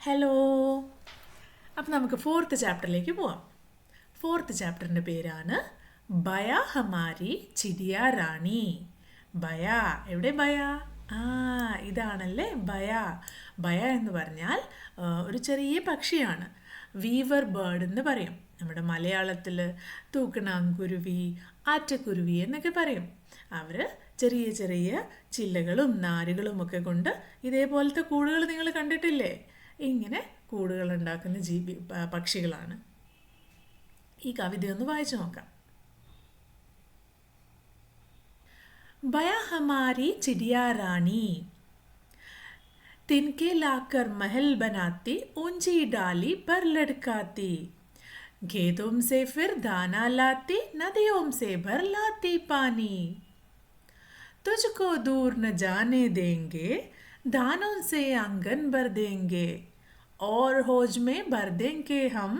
Hello. അപ്പം നമുക്ക് fourth ചാപ്റ്ററിലേക്ക് പോവാം. ഫോർത്ത് ചാപ്റ്ററിൻ്റെ പേരാണ് ബയ ഹമാരി ചിടിയ റാണി. ബയ, എവിടെ ബയ? ആ, ഇതാണല്ലേ ബയ. ബയ എന്ന് പറഞ്ഞാൽ ഒരു ചെറിയ പക്ഷിയാണ്. വീവർ ബേർഡ് എന്ന് പറയും. നമ്മുടെ മലയാളത്തിൽ തൂക്കണാങ്കുരുവി, ആറ്റക്കുരുവി എന്നൊക്കെ പറയും. അവർ ചെറിയ ചെറിയ ചില്ലകളും നാരുകളും ഒക്കെ കൊണ്ട് ഇതേപോലത്തെ കൂടുകൾ നിങ്ങൾ കണ്ടിട്ടില്ലേ? ഇങ്ങനെ കൂടുകൾ ഉണ്ടാക്കുന്ന പക്ഷികളാണ്. ഈ കവിതയൊന്ന് വായിച്ചു നോക്കാം. बया हमारी चिड़िया रानी, तिनके लाकर महल बनाती, ऊंची डाली पर लटकाती, खेतों से फिर दाना लाती, नदियों से भर लाती पानी, तुझको दूर न जाने देंगे, दानों से आंगन भर देंगे, और हौज में भर देंगे हम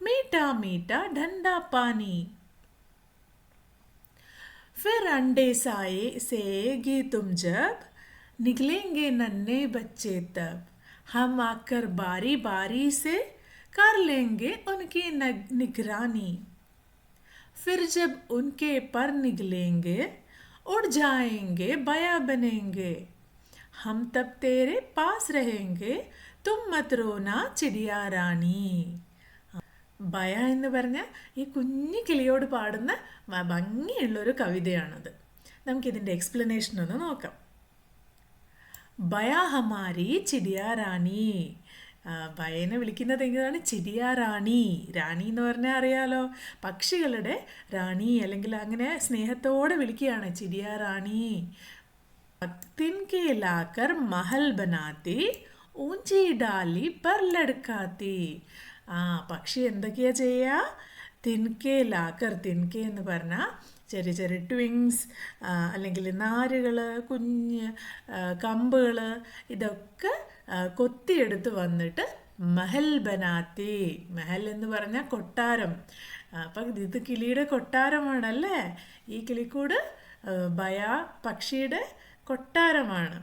मीठा मीठा ठंडा पानी, फिर अंडे साए सेगी तुम जब, निकलेंगे नन्हे बच्चे तब, हम आकर बारी बारी से कर लेंगे उनकी निगरानी, फिर जब उनके पर निकलेंगे उड़ जाएंगे बया बनेंगे, हम तब तेरे पास रहेंगे, तुम मत रोना चिड़िया रानी. ബയ എന്ന് പറഞ്ഞാൽ ഈ കുഞ്ഞു കിളിയോട് പാടുന്ന ഭംഗിയുള്ളൊരു കവിതയാണത്. നമുക്കിതിൻ്റെ എക്സ്പ്ലനേഷൻ ഒന്ന് നോക്കാം. ബയ ഹമാരി ചിടിയ റാണി. ബയനെ വിളിക്കുന്നത് എങ്ങനെയാണ്? ചിടിയ റാണി. റാണി എന്ന് പറഞ്ഞാൽ അറിയാലോ, പക്ഷികളുടെ റാണി, അല്ലെങ്കിൽ അങ്ങനെ സ്നേഹത്തോടെ വിളിക്കുകയാണ് ചിടിയ റാണി. തിൻകെ ലാക്കർ മഹൽ ബനാത്തി, ഊഞ്ചി ഡാലി പർ ലടുക്കാത്തി. പക്ഷി എന്തൊക്കെയാ ചെയ്യുക? തിൻകെ ലാക്കർ. തിൻകെ എന്ന് പറഞ്ഞാൽ ചെറിയ ചെറിയ ട്വിങ്സ്, അല്ലെങ്കിൽ നാരുകൾ, കുഞ്ഞ് കമ്പുകൾ, ഇതൊക്കെ കൊത്തിയെടുത്ത് വന്നിട്ട് മഹൽ ബനാത്തി. മഹൽ എന്ന് പറഞ്ഞാൽ കൊട്ടാരം. അപ്പം ഇത് കിളിയുടെ കൊട്ടാരമാണല്ലേ. ഈ കിളിക്കൂട് ബയ പക്ഷിയുടെ കൊട്ടാരമാണ്.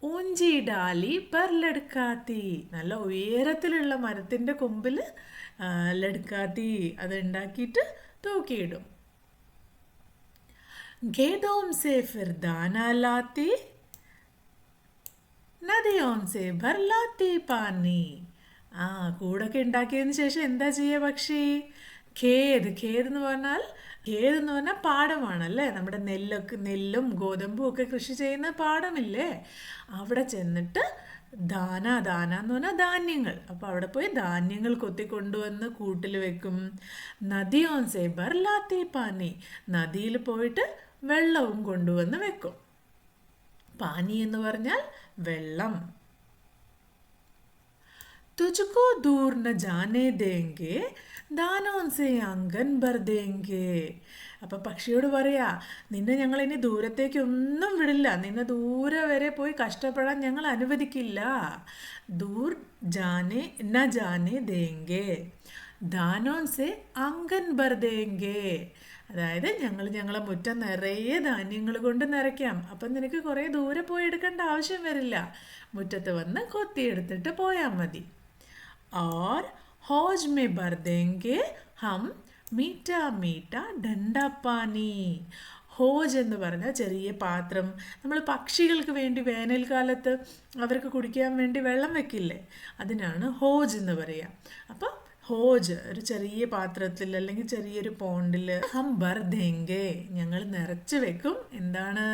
ഊഞ്ചി ഡാലി പർ ലടുക്കാത്തി. നല്ല ഉയരത്തിലുള്ള മരത്തിൻ്റെ കൊമ്പിൽ ലടുക്കാത്തി അത് ഉണ്ടാക്കിയിട്ട് തൂക്കിയിടും. ഖേതോം സേ ഫിർ ദാന ലാത്തി, നദിയോം സേ ഭർ ലാത്തി പാനി. കൂടൊക്കെ ഉണ്ടാക്കിയതിന് ശേഷം എന്താ ചെയ്യുക പക്ഷി? ഖേത് എന്ന് പറഞ്ഞാൽ പാടമാണല്ലേ. നമ്മുടെ നെല്ലും ഗോതമ്പും ഒക്കെ കൃഷി ചെയ്യുന്ന പാടമില്ലേ, അവിടെ ചെന്നിട്ട് ദാന എന്ന് പറഞ്ഞാൽ ധാന്യങ്ങൾ. അപ്പോൾ അവിടെ പോയി ധാന്യങ്ങൾ കൊത്തിക്കൊണ്ടുവന്ന് കൂട്ടിൽ വെക്കും. നദിയോൻ സേ ഭർ ലാത്തി പാനി. നദിയിൽ പോയിട്ട് വെള്ളവും കൊണ്ടുവന്ന് വെക്കും. പാനി എന്ന് പറഞ്ഞാൽ വെള്ളം. തുझको दूर न जाने देंगे, दानों से आंगन भर देंगे. അപ്പം പക്ഷിയോട് പറയാ, നിന്നെ ഞങ്ങൾ ഇനി ദൂരത്തേക്കൊന്നും വിടില്ല, നിന്നെ ദൂരെ വരെ പോയി കഷ്ടപ്പെടാൻ ഞങ്ങൾ അനുവദിക്കില്ല. ദൂർ ജാനെ ന ജാനെ ദേങ്കെ, ദാനോൻ സെ ആംഗൻ ഭർ ദേങ്കെ. അതായത് ഞങ്ങളെ മുറ്റം നിറയെ ധാന്യങ്ങൾ കൊണ്ട് നിറയ്ക്കാം. അപ്പം നിനക്ക് കുറേ ദൂരെ പോയി എടുക്കേണ്ട ആവശ്യം വരില്ല, മുറ്റത്ത് വന്ന് കൊത്തിയെടുത്തിട്ട് പോയാൽ മതി. और हौज में भर देंगे हम मीठा मीठा ठंडा पानी. ഹോജ് എന്ന് പറഞ്ഞാൽ ചെറിയ പാത്രം. നമ്മൾ പക്ഷികൾക്ക് വേണ്ടി വേനൽക്കാലത്ത് അവർക്ക് കുടിക്കാൻ വേണ്ടി വെള്ളം വെക്കില്ലേ, അതിനാണ് ഹോജ് എന്ന് പറയുക. അപ്പം ഹോജ് ഒരു ചെറിയ പാത്രത്തിൽ അല്ലെങ്കിൽ ചെറിയൊരു പോണ്ടിൽ ഹം ഭർ ദേങ്കെ, ഞങ്ങൾ നിറച്ച് വെക്കും. എന്താണ്?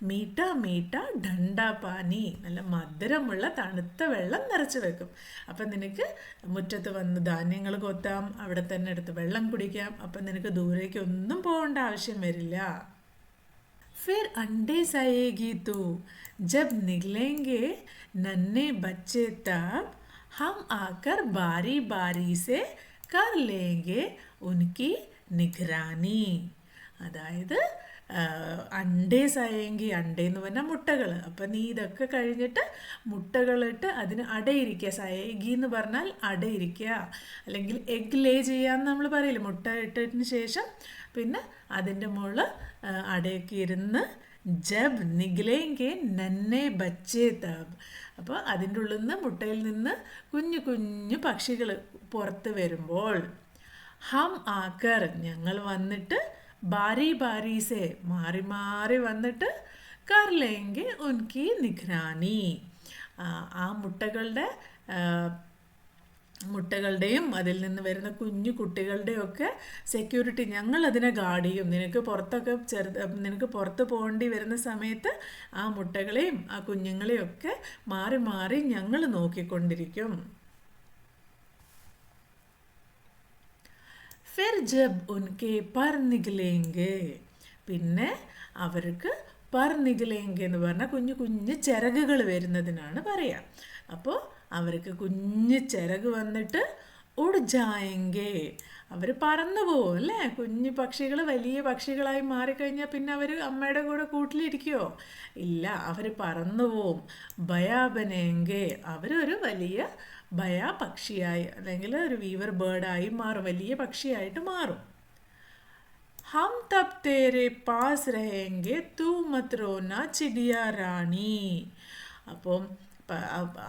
മീട്ട മീട്ട ഡണ്ട പാനി, നല്ല മധുരമുള്ള തണുത്ത വെള്ളം നിറച്ച് വെക്കും. അപ്പം നിനക്ക് മുറ്റത്ത് വന്ന് ധാന്യങ്ങൾ കൊത്താം, അവിടെ തന്നെ എടുത്ത് വെള്ളം കുടിക്കാം. അപ്പം നിനക്ക് ദൂരേക്കൊന്നും പോകേണ്ട ആവശ്യം വരില്ല. फिर अंडे साएगी तू, जब निकलेंगे नन्हे बच्चे तब, हम आकर बारी बारी से कर लेंगे उनकी निगरानी. അതായത് അണ്ടേ സായെങ്കിൽ, അണ്ടേന്ന് പറഞ്ഞാൽ മുട്ടകൾ. അപ്പം നീ ഇതൊക്കെ കഴിഞ്ഞിട്ട് മുട്ടകളിട്ട് അതിന് അടയിരിക്കുക. സായേഗി എന്ന് പറഞ്ഞാൽ അടയിരിക്കുക, അല്ലെങ്കിൽ എഗ് ലേ ചെയ്യാന്ന് നമ്മൾ പറയില്ല. മുട്ട ഇട്ടതിന് ശേഷം പിന്നെ അതിൻ്റെ മുകളിൽ അടയൊക്കെ ഇരുന്ന് ജബ് നിഗലേങ്കെ നന്നെ ബച്ചേ തബ്, അപ്പോൾ അതിൻ്റെ ഉള്ളിൽ നിന്ന് മുട്ടയിൽ നിന്ന് കുഞ്ഞു കുഞ്ഞു പക്ഷികൾ പുറത്ത് വരുമ്പോൾ ഹം ആക്കർ ഞങ്ങൾ വന്നിട്ട് ബാരി ബാരീസെ മാറി മാറി വന്നിട്ട് കർ ലേങ്കെ ഉൻകി നിഗ്രാനി ആ മുട്ടകളുടെയും അതിൽ നിന്ന് വരുന്ന കുഞ്ഞു കുട്ടികളുടെയും ഒക്കെ സെക്യൂരിറ്റി ഞങ്ങൾ അതിനെ ഗാർഡ് ചെയ്യും. നിനക്ക് പുറത്ത് പോകേണ്ടി വരുന്ന സമയത്ത് ആ മുട്ടകളെയും ആ കുഞ്ഞുങ്ങളെയും ഒക്കെ മാറി മാറി ഞങ്ങൾ നോക്കിക്കൊണ്ടിരിക്കും. ഫിർ ജബ് ഉൻകെ പർ നികലേങ്കെ പിന്നെ അവർക്ക് പർ നികലേങ്കെ എന്ന് പറഞ്ഞാൽ കുഞ്ഞു കുഞ്ഞു ചിറകുകൾ വരുന്നതിനാണ് പറയുക. അപ്പോൾ അവർക്ക് കുഞ്ഞു ചിറക് വന്നിട്ട് ഉഡ്ജായെങ്കെ അവർ പറന്നു പോകും അല്ലേ. കുഞ്ഞു പക്ഷികൾ വലിയ പക്ഷികളായി മാറിക്കഴിഞ്ഞാൽ പിന്നെ അവർ അമ്മയുടെ കൂടെ കൂട്ടിലിരിക്കുമോ? ഇല്ല, അവർ പറന്നു പോവും. ഭയാബനെങ്കെ അവരൊരു വലിയ പക്ഷിയായി അല്ലെങ്കിൽ ഒരു വീവർ ബേർഡായി മാറും, വലിയ പക്ഷിയായിട്ട് മാറും. ഹം തബ് തേരെ പാസ് രഹേങ്കെ തൂ മത് റോന ചിടിയ റാണി. അപ്പം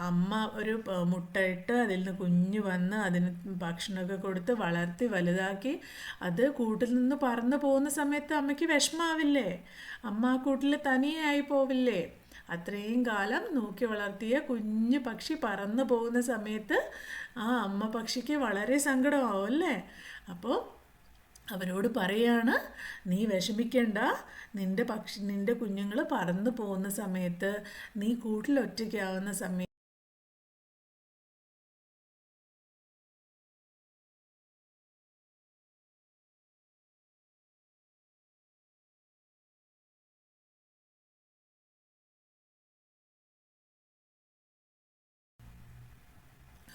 അമ്മ ഒരു മുട്ടയിട്ട് അതിൽ നിന്ന് കുഞ്ഞ് വന്ന് അതിന് ഭക്ഷണമൊക്കെ കൊടുത്ത് വളർത്തി വലുതാക്കി അത് കൂട്ടിൽ നിന്ന് പറന്നു പോകുന്ന സമയത്ത് അമ്മയ്ക്ക് വിഷമാവില്ലേ? അമ്മ ആ കൂട്ടിൽ തനിയായി പോവില്ലേ? അത്രയും കാലം നോക്കി വളർത്തിയ കുഞ്ഞു പക്ഷി പറന്നു പോകുന്ന സമയത്ത് ആ അമ്മ പക്ഷിക്ക് വളരെ സങ്കടമാവും അല്ലേ. അപ്പോൾ അവരോട് പറയാണ്, നീ വിഷമിക്കേണ്ട, നിന്റെ കുഞ്ഞുങ്ങൾ പറന്നു പോകുന്ന സമയത്ത് നീ കൂട്ടിൽ ഒറ്റയ്ക്കാവുന്ന സമയത്ത്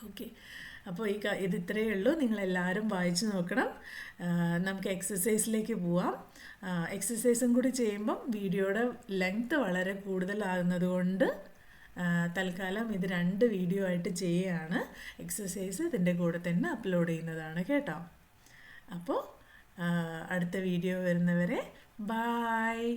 ഓക്കെ. അപ്പോൾ ഇത് ഇത്രയേ ഉള്ളൂ. നിങ്ങളെല്ലാവരും വായിച്ചു നോക്കണം. നമുക്ക് എക്സസൈസിലേക്ക് പോവാം. എക്സസൈസും കൂടി ചെയ്യുമ്പം വീഡിയോയുടെ ലെങ്ത്ത് വളരെ കൂടുതലാകുന്നത് കൊണ്ട് തൽക്കാലം ഇത് 2 വീഡിയോ ആയിട്ട് ചെയ്യുകയാണ്. എക്സസൈസ് ഇതിൻ്റെ കൂടെ തന്നെ അപ്ലോഡ് ചെയ്യുന്നതാണ് കേട്ടോ. അപ്പോൾ അടുത്ത വീഡിയോ വരുന്നവരെ ബായ്.